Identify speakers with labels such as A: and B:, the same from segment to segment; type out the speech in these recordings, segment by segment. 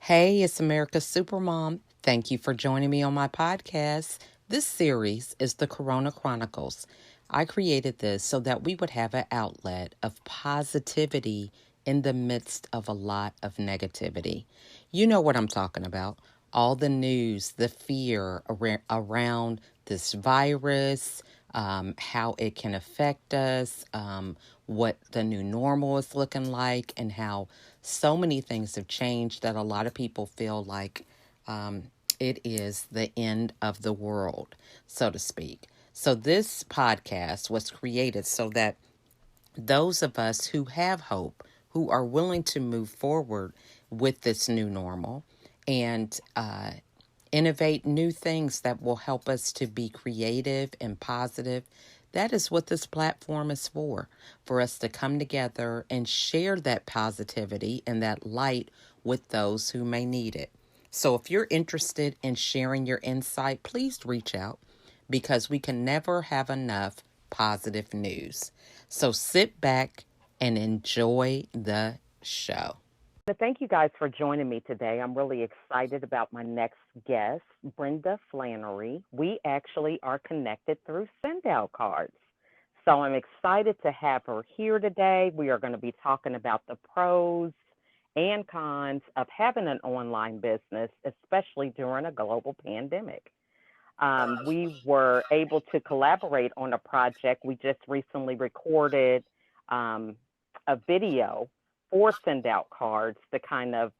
A: Hey, it's America's Supermom. Thank you for joining me on my podcast. This series is the Corona Chronicles. I created this so that we would have an outlet of positivity in the midst of a lot of negativity. You know what I'm talking about. All the news, the fear around this virus, how it can affect us, what the new normal is looking like, and how so many things have changed that a lot of people feel like um, it is the end of the world, so to speak. So, this podcast was created so that those of us who have hope, who are willing to move forward with this new normal and innovate new things that will help us to be creative and positive. That is what this platform is for us to come together and share that positivity and that light with those who may need it. So if you're interested in sharing your insight, please reach out because we can never have enough positive news. So sit back and enjoy the show. But thank you guys for joining me today. I'm really excited about my next guest, Brenda Flannery. We actually are connected through send out cards. So I'm excited to have her here today. We are going to be talking about the pros and cons of having an online business, especially during a global pandemic. We were able to collaborate on a project. We just recently recorded um, a video for send out cards to kind of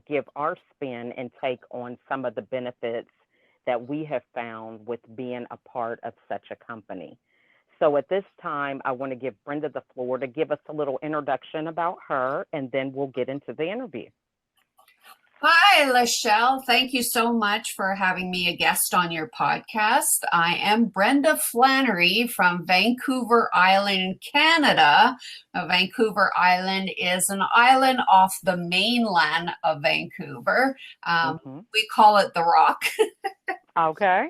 A: give our spin and take on some of the benefits that we have found with being a part of such a company. So at this time, I want to give Brenda the floor to give us a little introduction about her, and then we'll get into the interview.
B: Hi, Lachelle. Thank you so much for having me a guest on your podcast. I am Brenda Flannery from Vancouver Island, Canada. Vancouver Island is an island off the mainland of Vancouver. We call it the Rock.
A: Okay.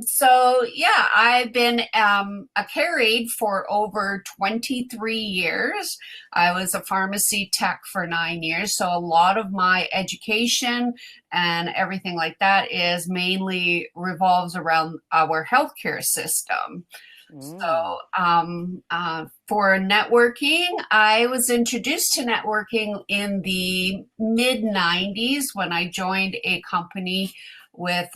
B: So yeah, I've been a care aide for over 23 years. I was a pharmacy tech for 9 years. So a lot of my education and everything like that is mainly revolves around our healthcare system. So for networking, I was introduced to networking in the mid 90s when I joined a company with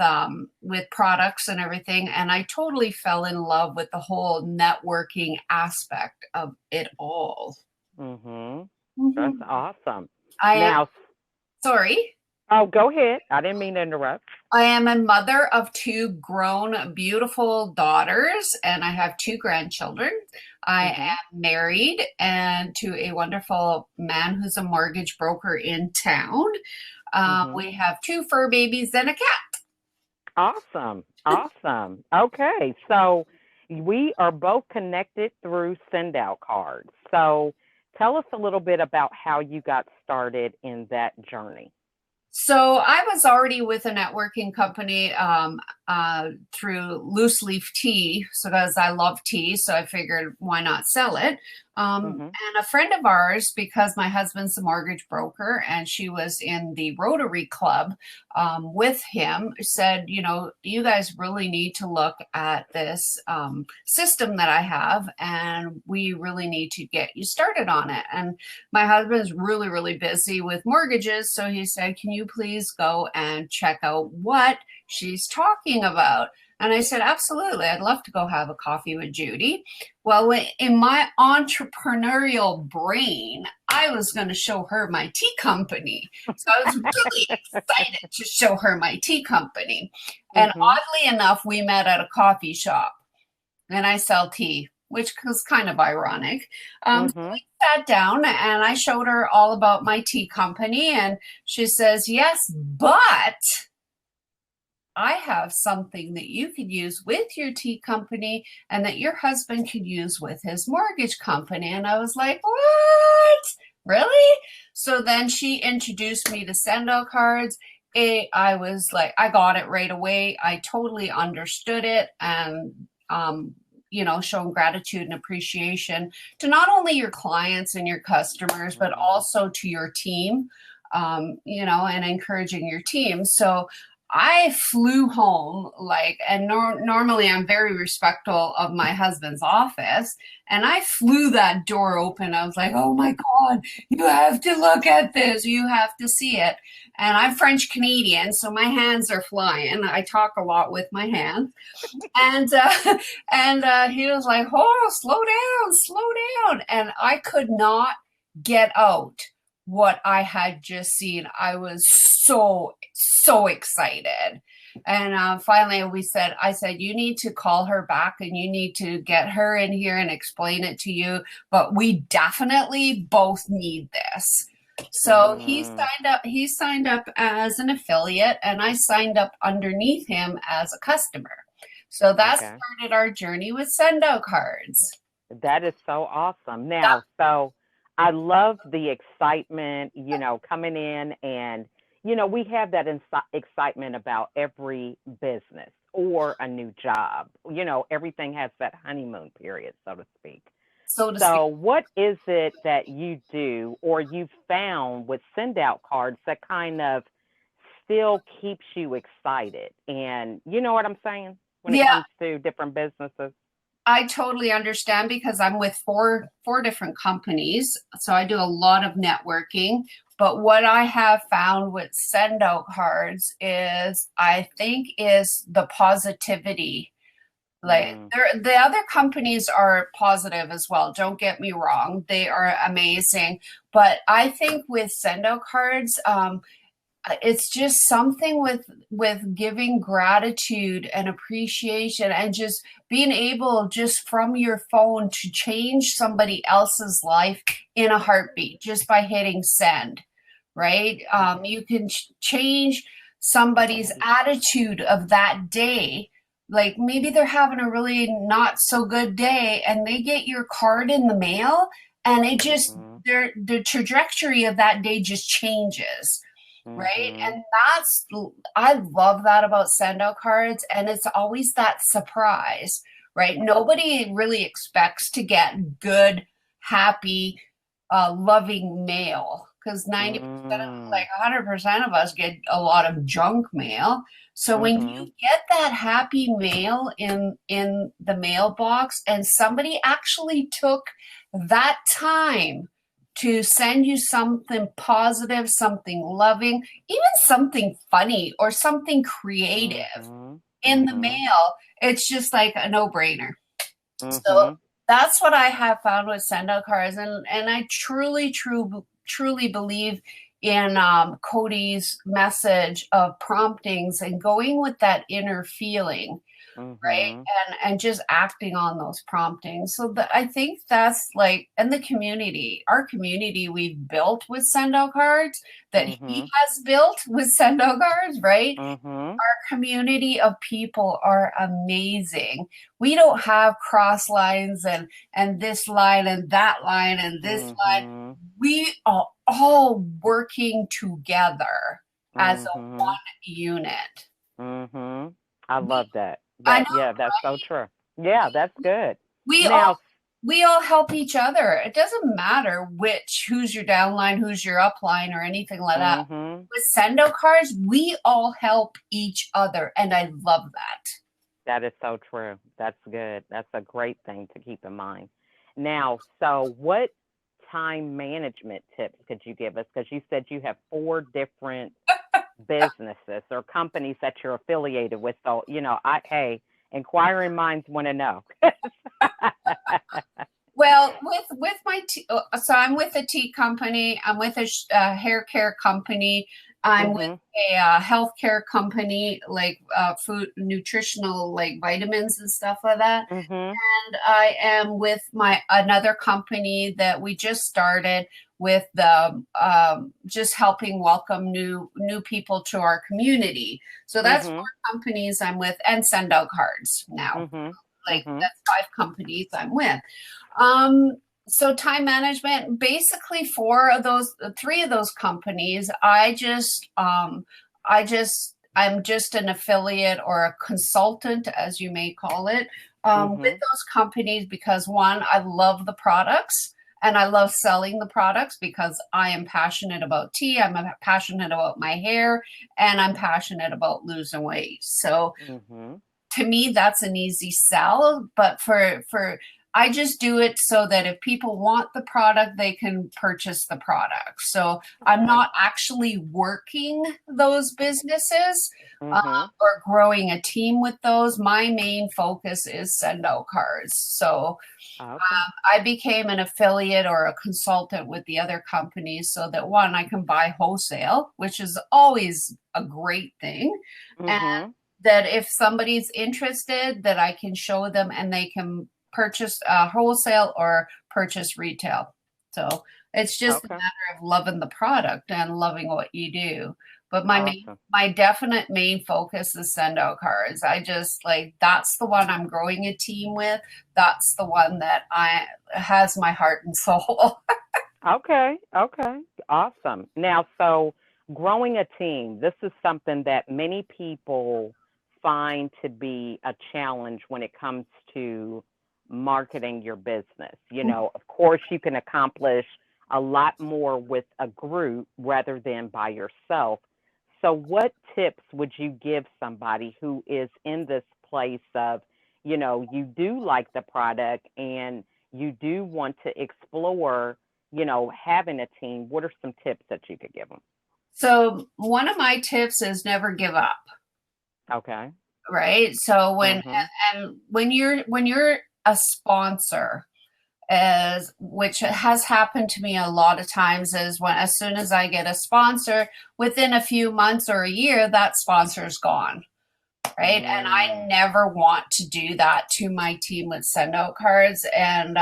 B: products and everything, and I totally fell in love with the whole networking aspect of it all.
A: That's awesome.
B: I
A: Now,
B: am sorry.
A: Oh, go ahead. I didn't mean to interrupt.
B: I am a mother of two grown, beautiful daughters, and I have two grandchildren. I am married and to a wonderful man who's a mortgage broker in town. We have two fur babies and a cat.
A: Awesome. Awesome. Okay. So we are both connected through send out cards. So tell us a little bit about how you got started in that journey.
B: So I was already with a networking company through loose leaf tea, so because I love tea, so I figured why not sell it. And a friend of ours, because my husband's a mortgage broker and she was in the Rotary Club with him, said, you know, you guys really need to look at this system that I have, and we really need to get you started on it. And my husband's really, really busy with mortgages, so he said, can you please go and check out what she's talking about? And I said, absolutely. I'd love to go have a coffee with Judy. Well, in my entrepreneurial brain, I was going to show her my tea company. So I was really excited to show her my tea company. And oddly enough, we met at a coffee shop and I sell tea, which was kind of ironic. So we sat down and I showed her all about my tea company. And she says, yes, but I have something that you could use with your tea company and that your husband could use with his mortgage company. And I was like, what? Really? So then she introduced me to send out cards. I was like, I got it right away. I totally understood it. And, showing gratitude and appreciation to not only your clients and your customers, but also to your team. and encouraging your team. So I flew home and normally I'm very respectful of my husband's office. And I flew that door open. I was like, oh my God, you have to look at this. You have to see it. And I'm French Canadian, so my hands are flying. I talk a lot with my hands. And he was like, oh, slow down, slow down. And I could not get out what I had just seen. I was so excited. And finally I said, you need to call her back and you need to get her in here and explain it to you. But we definitely both need this. So he signed up as an affiliate and I signed up underneath him as a customer. So that started our journey with send-out cards.
A: That is so awesome. Now, so I love the excitement, coming in and, we have that excitement about every business or a new job. Everything has that honeymoon period, so to speak. So what is it that you do or you found with send out cards that kind of still keeps you excited? And you know what I'm saying? When it comes to different businesses.
B: I totally understand because I'm with four different companies. So I do a lot of networking. But what I have found with send out cards is the positivity. The other companies are positive as well. Don't get me wrong. They are amazing. But I think with send out cards, it's just something with giving gratitude and appreciation and just being able just from your phone to change somebody else's life in a heartbeat just by hitting send, right? You can change somebody's attitude of that day. Like maybe they're having a really not so good day and they get your card in the mail and it just the trajectory of that day just changes. Right. And I love that about send out cards. And it's always that surprise, right? Nobody really expects to get good, happy, loving mail because 90%, 100% of us get a lot of junk mail. So when you get that happy mail in the mailbox and somebody actually took that time to send you something positive, something loving, even something funny or something creative in the mail, it's just like a no-brainer. So that's what I have found with send-out cards. And I truly believe in Cody's message of promptings and going with that inner feeling. Right. And just acting on those promptings. So I think that's and the community, our community we've built with send out cards that he has built with send out cards, right? Our community of people are amazing. We don't have cross lines and this line and that line and this line. We are all working together as a one unit.
A: I love that. That's so true. Yeah, that's good.
B: We all help each other. It doesn't matter who's your downline, who's your upline, or anything like that. With send out cards, we all help each other, and I love that.
A: That is so true. That's good. That's a great thing to keep in mind. Now, so what time management tips could you give us? Because you said you have 4 different businesses or companies that you're affiliated with. So, inquiring minds want to know.
B: Well, with my so I'm with a tea company. I'm with a hair care company. I'm with a healthcare company, food, nutritional, vitamins and stuff like that. And I am with another company that we just started with the just helping welcome new people to our community. So that's 4 companies I'm with, and send out cards now. That's 5 companies I'm with. So time management, basically 3 of those companies, I'm just an affiliate or a consultant, as you may call it, with those companies because 1, I love the products. and I love selling the products because I am passionate about tea. I'm passionate about my hair, and I'm passionate about losing weight. So
A: Mm-hmm.
B: to me, that's an easy sell. But for I just do it so that if people want the product, they can purchase the product. So I'm
A: Okay.
B: not actually working those businesses
A: Mm-hmm.
B: or growing a team with those. My main focus is send out cards. So
A: Okay.
B: I became an affiliate or a consultant with the other companies so that one, I can buy wholesale, which is always a great thing. And
A: Mm-hmm.
B: that if somebody's interested, that I can show them and they can purchase wholesale or purchase retail. So it's just a
A: Okay.
B: matter of loving the product and loving what you do. But
A: Awesome.
B: my definite main focus is send out cards. I just like that's the one I'm growing a team with. That's the one that I has my heart and soul.
A: Okay. Okay. Awesome. Now, so growing a team, this is something that many people find to be a challenge when it comes to marketing your business. Of course, you can accomplish a lot more with a group rather than by yourself. So, what tips would you give somebody who is in this place of, you do like the product and you do want to explore, having a team? What are some tips that you could give them?
B: So one of my tips is never give up.
A: Okay.
B: Right? So
A: Mhm.
B: and when you're a sponsor, as which has happened to me a lot of times, is when as soon as I get a sponsor, within a few months or a year, that sponsor's gone. Right. And I
A: Mm.
B: never want to do that to my team with send out cards. And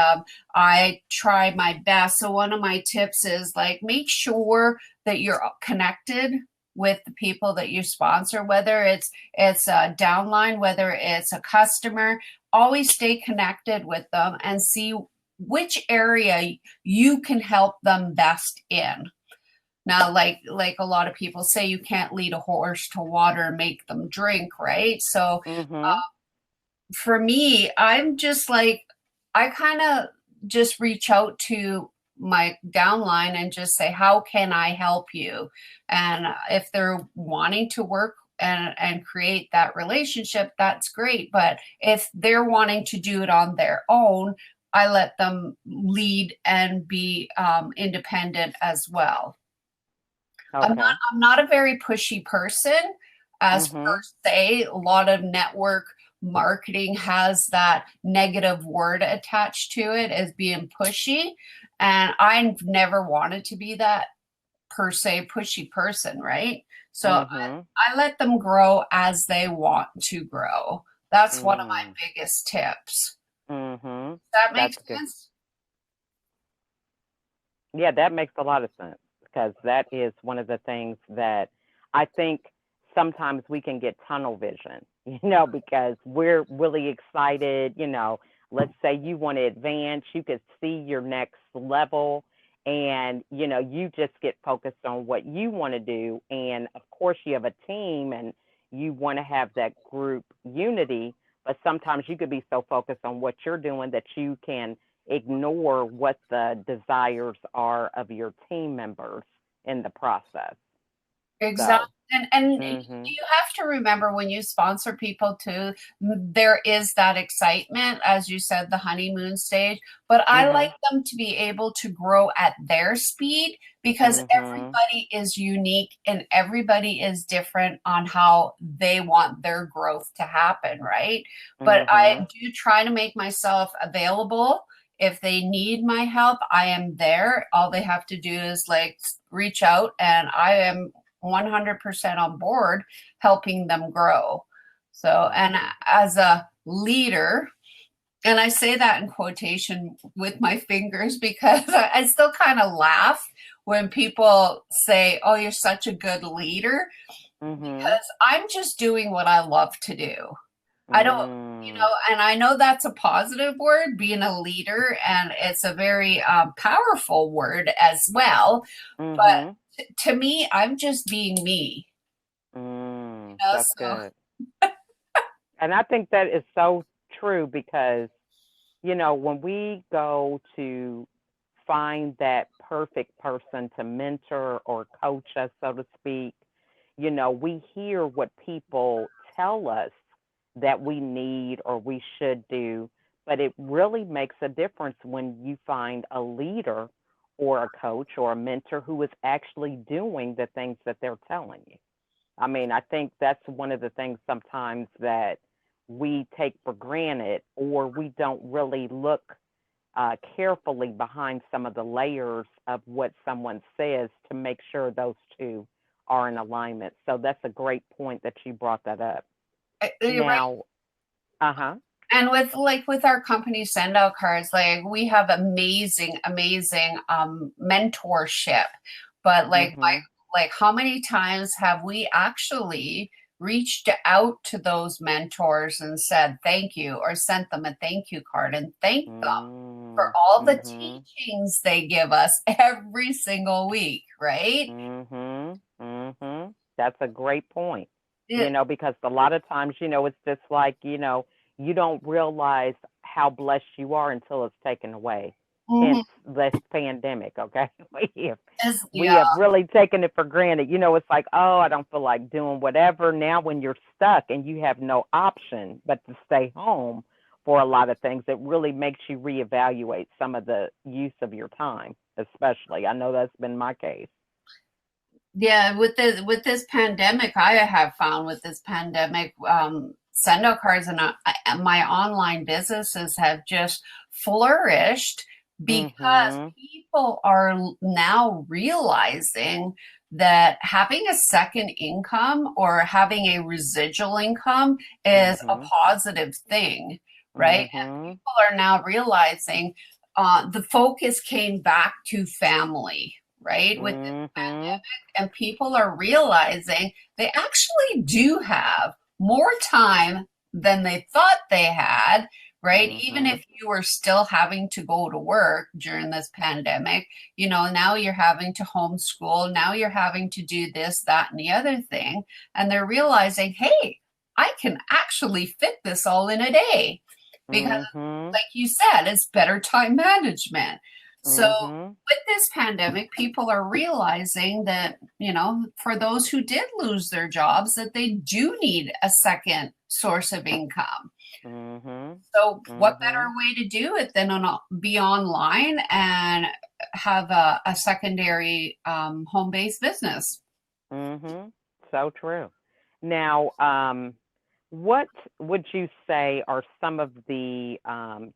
B: I try my best. So, one of my tips is like make sure that you're connected with the people that you sponsor, whether it's a downline, whether it's a customer, always stay connected with them and see which area you can help them best in. Now, like a lot of people say, you can't lead a horse to water and make them drink, right? So
A: Mhm.
B: for me, I'm just like I kind of just reach out to my downline and just say, how can I help you? And if they're wanting to work and create that relationship, that's great. But if they're wanting to do it on their own, I let them lead and be independent as well.
A: Okay.
B: I'm not a very pushy person as per
A: Mhm.
B: se. A lot of network marketing has that negative word attached to it as being pushy. And I've never wanted to be that per se pushy person, right? So
A: Mhm.
B: I let them grow as they want to grow. That's one of my
A: Mm.
B: biggest tips.
A: Mhm.
B: Does that make
A: That's good.
B: sense?
A: Yeah, that makes a lot of sense because that is one of the things that I think sometimes we can get tunnel vision, because we're really excited. Let's say you want to advance, you could see your next level, and, you just get focused on what you want to do. And of course, you have a team and you want to have that group unity, but sometimes you could be so focused on what you're doing that you can ignore what the desires are of your team members in the process.
B: Exactly.
A: So,
B: And
A: mhm,
B: you have to remember when you sponsor people too, there is that excitement, as you said, the honeymoon stage. But I like
A: mhm,
B: them to be able to grow at their speed because
A: mhm,
B: everybody is unique and everybody is different on how they want their growth to happen, right? But I
A: mhm.
B: do try to make myself available. If they need my help, I am there. All they have to do is like reach out, and I am 100% on board helping them grow. So, and
A: Awesome.
B: as a leader, and I say that in quotation with my fingers because I still kind of laugh when people say, "Oh, you're such a good leader,"
A: Mhm.
B: because I'm just doing what I love to do. I don't,
A: Mm.
B: and I know that's a positive word, being a leader, and it's a very powerful word as well. But
A: Mhm.
B: to me, I'm just being me.
A: Mm. That's
B: So
A: good. And I think that is so true because, when we go to
C: find that perfect person to mentor or coach us, so to speak, we hear what people tell us that we need or we should do, but it really makes a difference when you find a leader or a coach or a mentor who is actually doing the things that they're telling you. I mean, I think that's one of the things sometimes that we take for granted, or we don't really look carefully behind some of the layers of what someone says to make sure those two are in alignment. So that's a great point that you brought that up.
B: You're right.
C: Now, uh-huh.
B: And with our company send out cards, like we have amazing mentorship, but like how many times have we actually reached out to those mentors and said thank you, or sent them a thank you card and thanked them for all the teachings they give us every single week, right?
C: That's a great point. Because a lot of times, it's just like, you don't realize how blessed you are until it's taken away. Hence this pandemic, okay? We have really taken it for granted. It's like, oh, I don't feel like doing whatever. Now when you're stuck and you have no option but to stay home for a lot of things, it really makes you reevaluate some of the use of your time, especially. I know that's been my case.
B: Yeah, with this pandemic, I have found with this pandemic, send out cards and my online businesses have just flourished because people are now realizing that having a second income or having a residual income is a positive thing, right? And people are now realizing the focus came back to family, right? With this pandemic, and people are realizing they actually do have more time than they thought they had, right? Even if you were still having to go to work during this pandemic, now you're having to homeschool, now you're having to do this, that, and the other thing. And they're realizing, hey, I can actually fit this all in a day because, like you said, it's better time management. So with this pandemic, people are realizing that, for those who did lose their jobs, that they do need a second source of income. So what better way to do it than be online and have a secondary home-based business?
C: So true. Now, what would you say are some of the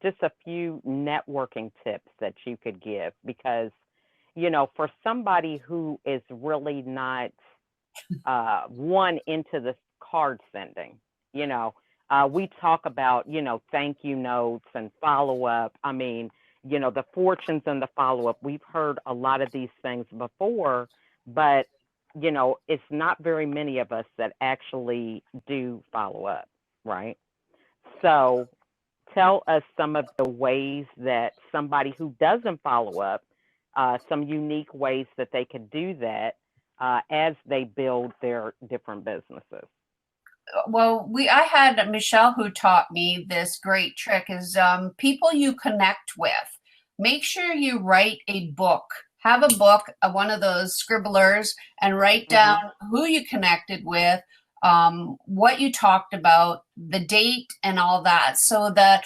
C: just a few networking tips that you could give? Because, for somebody who is really not one into the card sending, we talk about, thank you notes and follow up. I mean, the fortunes and the follow up. We've heard a lot of these things before, but it's not very many of us that actually do follow up, right? So tell us some of the ways that somebody who doesn't follow up, some unique ways that they could do that as they build their different businesses.
B: Well, I had Michelle who taught me this great trick is people you connect with. Make sure you write a book. Have a book, one of those scribblers, and write down who you connected with, what you talked about, the date, and all that, so that,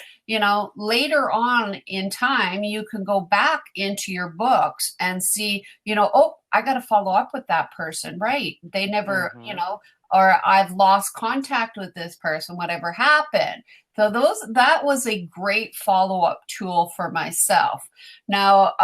B: later on in time, you can go back into your books and see, oh, I got to follow up with that person, right? They never, or I've lost contact with this person, whatever happened. So that was a great follow-up tool for myself. Now,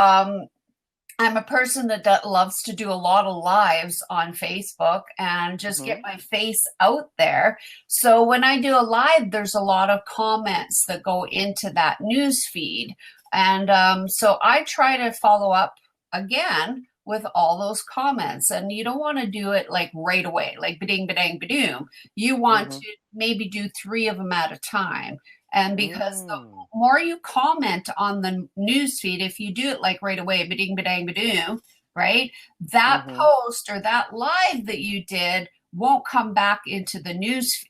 B: I'm a person that loves to do a lot of lives on Facebook and just get my face out there. So when I do a live, there's a lot of comments that go into that news feed. And so I try to follow up again with all those comments. And you don't want to do it like right away, like ba-ding, ba-dang, ba-doom. You want to maybe do 3 of them at a time. And because the more you comment on the news feed, if you do it like right away, ba-ding, ba-dang, ba-doom, right? That post or that live that you did won't come back into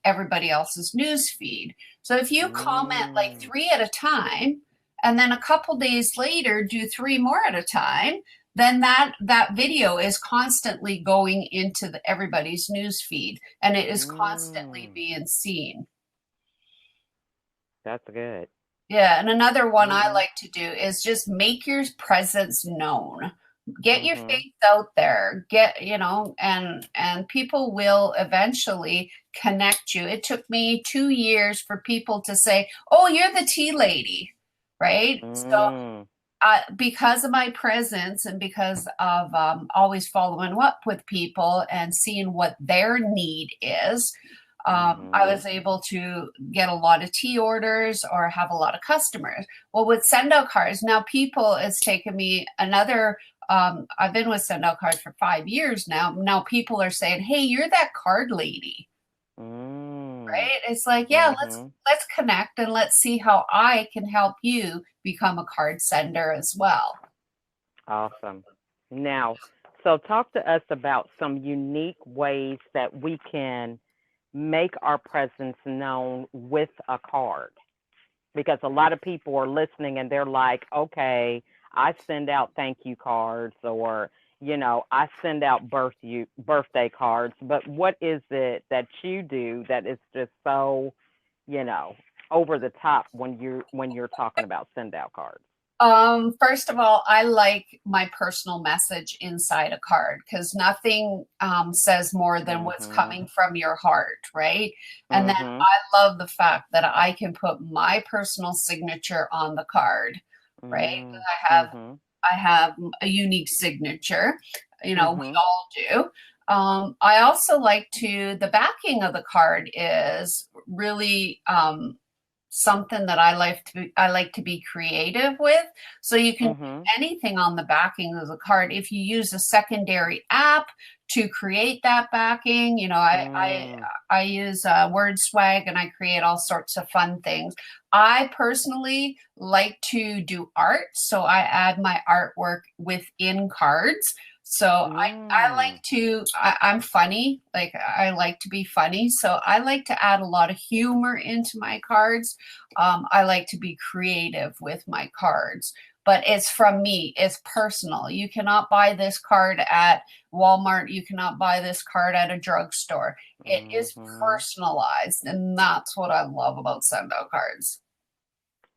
B: everybody else's news feed. So if you comment like 3 at a time, and then a couple days later do 3 more at a time, then that video is constantly going into everybody's news feed, and it is constantly being seen.
C: That's good.
B: Yeah, and another one I like to do is just make your presence known. Get your face out there. Get, and people will eventually connect you. It took me 2 years for people to say, "Oh, you're the tea lady," right? So because of my presence and because of always following up with people and seeing what their need is, I was able to get a lot of tea orders or have a lot of customers. Well, with send out cards, now people, it's taken me another, I've been with send out cards for 5 years now. Now people are saying, "Hey, you're that card lady." Right? It's like, yeah, let's connect and let's see how I can help you become a card sender as well.
C: Awesome. Now, so talk to us about some unique ways that we can make our presence known with a card, because a lot of people are listening and they're like, okay, I send out thank you cards, or I send out birthday cards, but what is it that you do that is just so over the top when you're talking about send out cards?
B: First of all, I like my personal message inside a card, because nothing says more than what's coming from your heart, right? And then I love the fact that I can put my personal signature on the card, right? I have a unique signature, we all do. I also like the backing of the card is really something that I like to be creative with. So you can do anything on the backing of the card. If you use a secondary app to create that backing, I use WordSwag, and I create all sorts of fun things. I personally like to do art, so I add my artwork within cards. So I like I'm funny, like I like to be funny. So I like to add a lot of humor into my cards. I like to be creative with my cards, but it's from me, it's personal. You cannot buy this card at Walmart. You cannot buy this card at a drugstore. It is personalized, and that's what I love about send out cards.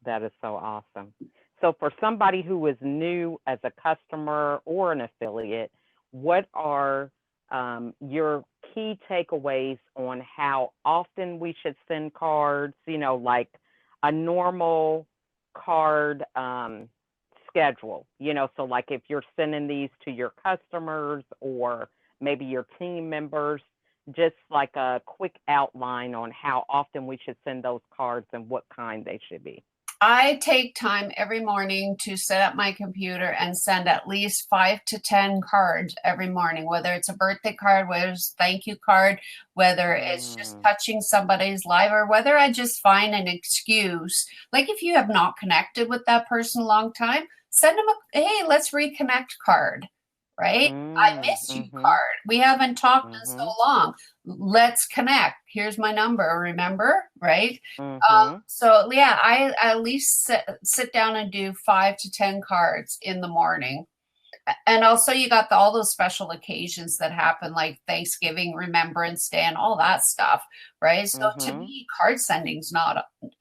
C: That is so awesome. So for somebody who is new as a customer or an affiliate, what are your key takeaways on how often we should send cards, like a normal card schedule, so like if you're sending these to your customers or maybe your team members, just like a quick outline on how often we should send those cards and what kind they should be.
B: I take time every morning to set up my computer and send at least 5 to 10 cards every morning, whether it's a birthday card, whether it's a thank you card, whether it's just touching somebody's life, or whether I just find an excuse. Like if you have not connected with that person a long time, send them hey, let's reconnect card. Right? I miss you card. We haven't talked in so long. Let's connect. Here's my number. Remember? Right? So yeah, I at least sit down and do 5 to 10 cards in the morning. And also you got all those special occasions that happen, like Thanksgiving, Remembrance Day, and all that stuff. Right? So to me, card sending's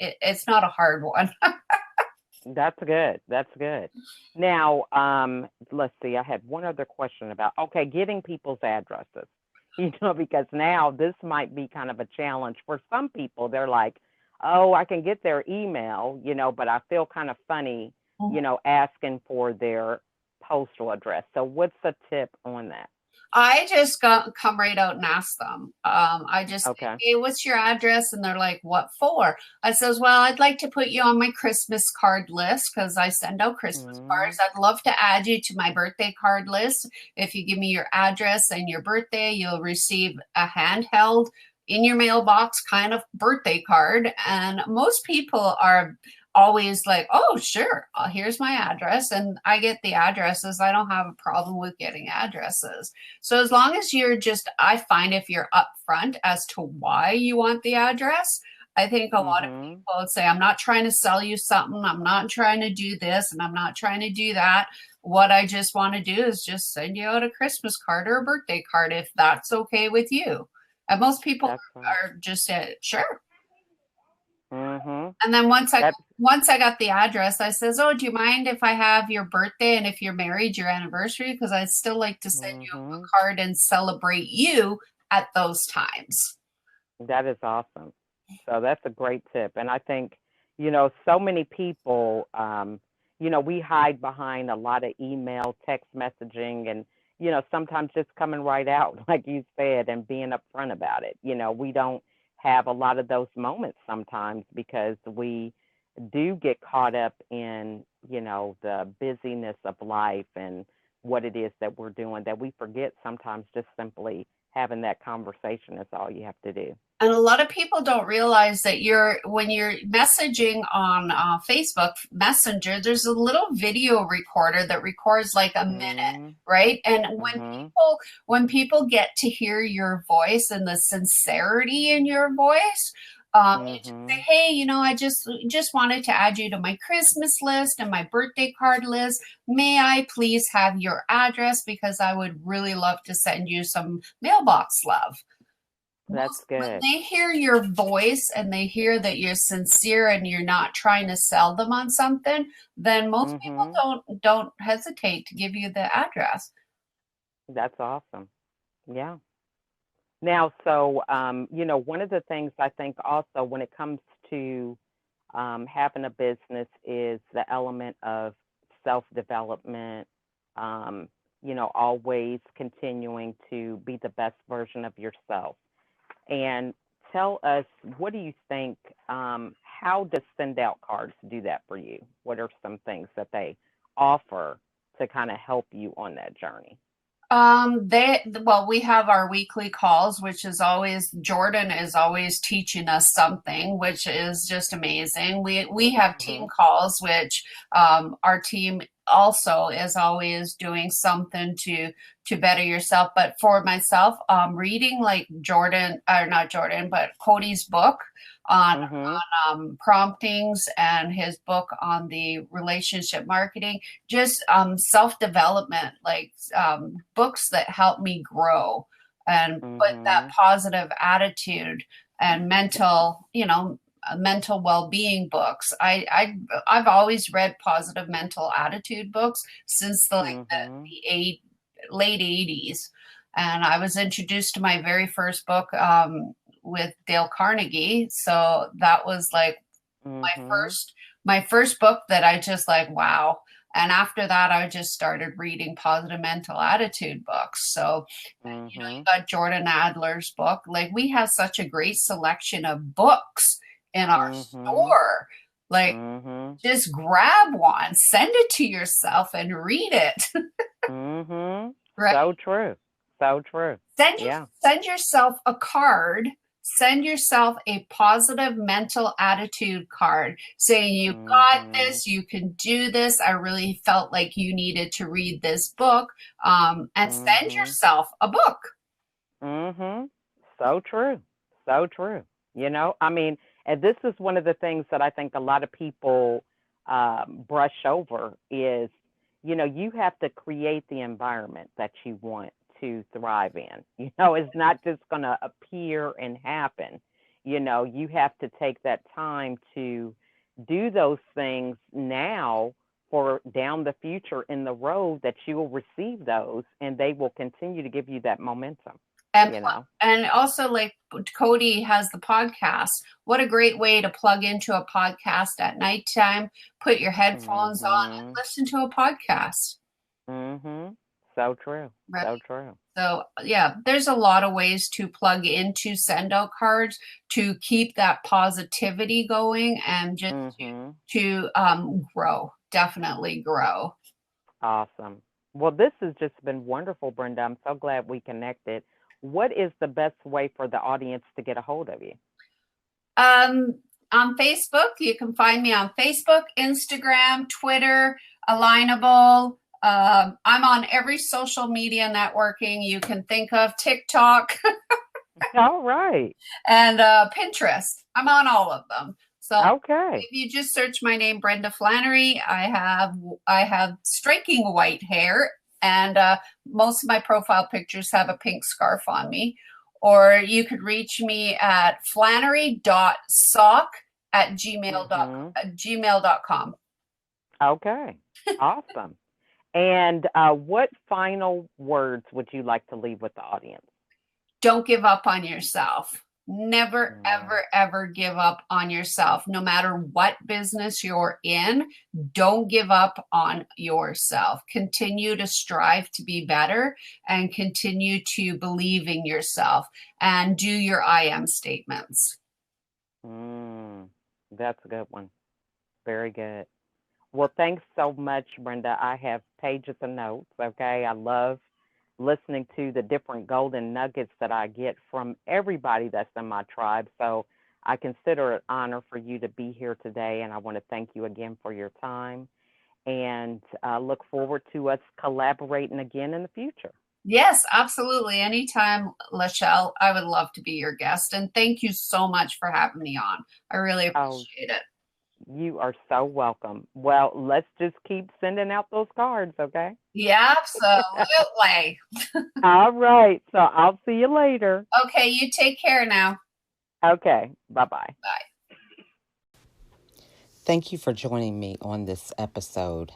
B: it's not a hard one.
C: That's good. That's good. Now, let's see. I had one other question about, getting people's addresses, because now this might be kind of a challenge for some people. They're like, oh, I can get their email, but I feel kind of funny, asking for their postal address. So what's the tip on that?
B: I just come right out and ask them. I just say, hey, what's your address? And they're like, what for? I says, well, I'd like to put you on my Christmas card list, because I send out Christmas cards. I'd love to add you to my birthday card list. If you give me your address and your birthday, you'll receive a handheld in your mailbox kind of birthday card. And most people are always like, oh, sure, here's my address. And I get the addresses. I don't have a problem with getting addresses. So as long as I find if you're upfront as to why you want the address, I think a lot of
C: Mhm.
B: people would say, I'm not trying to sell you something. I'm not trying to do this and I'm not trying to do that. What I just want to do is just send you out a Christmas card or a birthday card if that's okay with you. And most people
C: That's right.
B: are just sure.
C: Mhm.
B: And then
C: That
B: once I got the address, I says, "Oh, do you mind if I have your birthday and if you're married, your anniversary? Because I'd still like to send you
C: mhm.
B: a card and celebrate you at those times."
C: That is awesome. So that's a great tip. And I think, so many people, we hide behind a lot of email, text messaging, and, sometimes just coming right out, like you said, and being upfront about it. We don't have a lot of those moments sometimes because we do get caught up in, the busyness of life and what it is that we're doing that we forget sometimes just simply having that conversation is all you have to do.
B: And a lot of people don't realize that when you're messaging on Facebook Messenger, there's a little video recorder that records like a minute,
C: Mhm.
B: right? And
C: Mhm.
B: when people get to hear your voice and the sincerity in your voice, you just say,
C: Mhm.
B: "Hey, I just wanted to add you to my Christmas list and my birthday card list. May I please have your address because I would really love to send you some mailbox love."
C: That's
B: When
C: good.
B: they hear your voice and they hear that you're sincere and you're not trying to sell them on something, then most people
C: Mhm.
B: don't hesitate to give you the address.
C: That's awesome. Yeah. Now, so one of the things I think also when it comes to having a business is the element of self development. Um, always continuing to be the best version of yourself. And tell us, what do you think? How does send out cards do that for you? What are some things that they offer to kind of help you on that journey?
B: We have our weekly calls, which is always, Jordan is always teaching us something, which is just amazing. We have team
C: Mhm.
B: calls, which our team also is always doing something to better yourself. But for myself, reading like Jordan, or not Jordan, but Cody's book on
C: Mhm.
B: promptings and his book on the relationship marketing, just self-development, like books that help me grow and put that
C: Mhm.
B: positive attitude and mental well-being books. I've always read positive mental attitude books since
C: Mhm.
B: late 80s, and I was introduced to my very first book with Dale Carnegie. So that was like my
C: Mhm.
B: first my first book that I just like, wow. And after that, I just started reading positive mental attitude books. So, you
C: Mhm.
B: got Jordan Adler's book. Like, we have such a great selection of books in our
C: Mhm.
B: store. Like,
C: Mhm.
B: just grab one, send it to yourself and read it.
C: Mhm.
B: Right?
C: So true. So true. Yeah.
B: Send yourself a card. Send yourself a positive mental attitude card saying, "You got
C: Mhm.
B: this, you can do this. I really felt like you needed to read this book." And send
C: Mhm.
B: yourself a book.
C: Mhm. So true. So true. I mean, and this is one of the things that I think a lot of people brush over is, you have to create the environment that you want to thrive in. It's not just going to appear and happen. You have to take that time to do those things now for down the future in the road that you will receive those and they will continue to give you that momentum,
B: And
C: you know.
B: and also, like Cody has the podcast. What a great way to plug into a podcast at nighttime. Put your headphones on and
C: Mhm.
B: listen to a podcast.
C: Mhm. So true.
B: Right.
C: So true.
B: So yeah, there's a lot of ways to plug into send out cards to keep that positivity going and just
C: Mhm.
B: to grow, definitely grow.
C: Awesome. Well, this has just been wonderful, Brenda. I'm so glad we connected. What is the best way for the audience to get a hold of you?
B: On Facebook, you can find me on Facebook, Instagram, Twitter, Alignable. I'm on every social media networking you can think of, TikTok.
C: All right.
B: And Pinterest. I'm on all of them. So
C: Okay.
B: if you just search my name, Brenda Flannery, I have striking white hair, and most of my profile pictures have a pink scarf on me. Or you could reach me at flannery.sock@gmail.com.
C: Okay. Awesome. And what final words would you like to leave with the audience?
B: Don't give up on yourself. Never,
C: Mm.
B: ever, ever give up on yourself. No matter what business you're in, don't give up on yourself. Continue to strive to be better and continue to believe in yourself and do your I am statements.
C: That's a good one. Very good. Well, thanks so much, Brenda. I have pages of notes. Okay. I love listening to the different golden nuggets that I get from everybody that's in my tribe. So I consider it an honor for you to be here today. And I want to thank you again for your time and look forward to us collaborating again in the future.
B: Yes, absolutely. Anytime, Lachelle, I would love to be your guest. And thank you so much for having me on. I really
C: Oh,
B: appreciate it.
C: you are so welcome. Well, let's just keep sending out those cards, okay?
B: Yeah, absolutely.
C: All right. So I'll see you later.
B: Okay, you take care now.
C: Okay. Bye-bye.
B: Bye.
A: Thank you for joining me on this episode.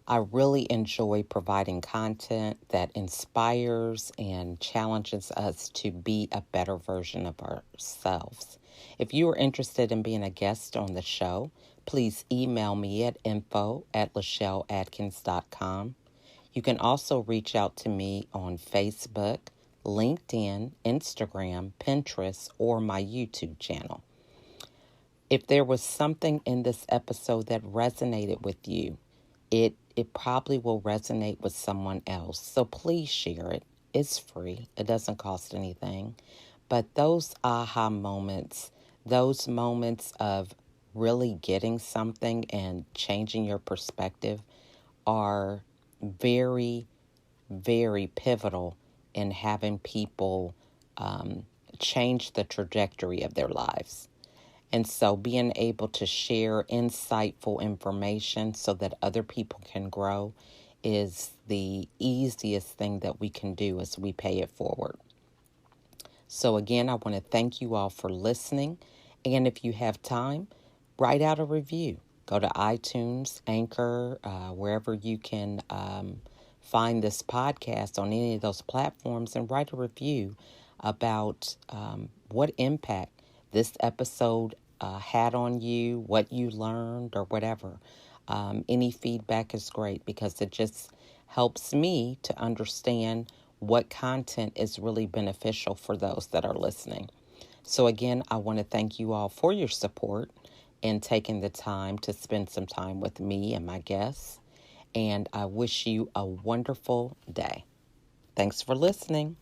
A: I really enjoy providing content that inspires and challenges us to be a better version of ourselves. If you are interested in being a guest on the show, please email me at info@lachelleatkins.com. You can also reach out to me on Facebook, LinkedIn, Instagram, Pinterest, or my YouTube channel. If there was something in this episode that resonated with you, it probably will resonate with someone else. So please share it. It's free. It doesn't cost anything. But those aha moments, those moments of really getting something and changing your perspective are very, very pivotal in having people change the trajectory of their lives. And so being able to share insightful information so that other people can grow is the easiest thing that we can do as we pay it forward. So again, I want to thank you all for listening. And if you have time, write out a review. Go to iTunes, Anchor, wherever you can find this podcast on any of those platforms, and write a review about what impact this episode had on you, what you learned, or whatever. Any feedback is great because it just helps me to understand what content is really beneficial for those that are listening. So again, I want to thank you all for your support and taking the time to spend some time with me and my guests. And I wish you a wonderful day. Thanks for listening.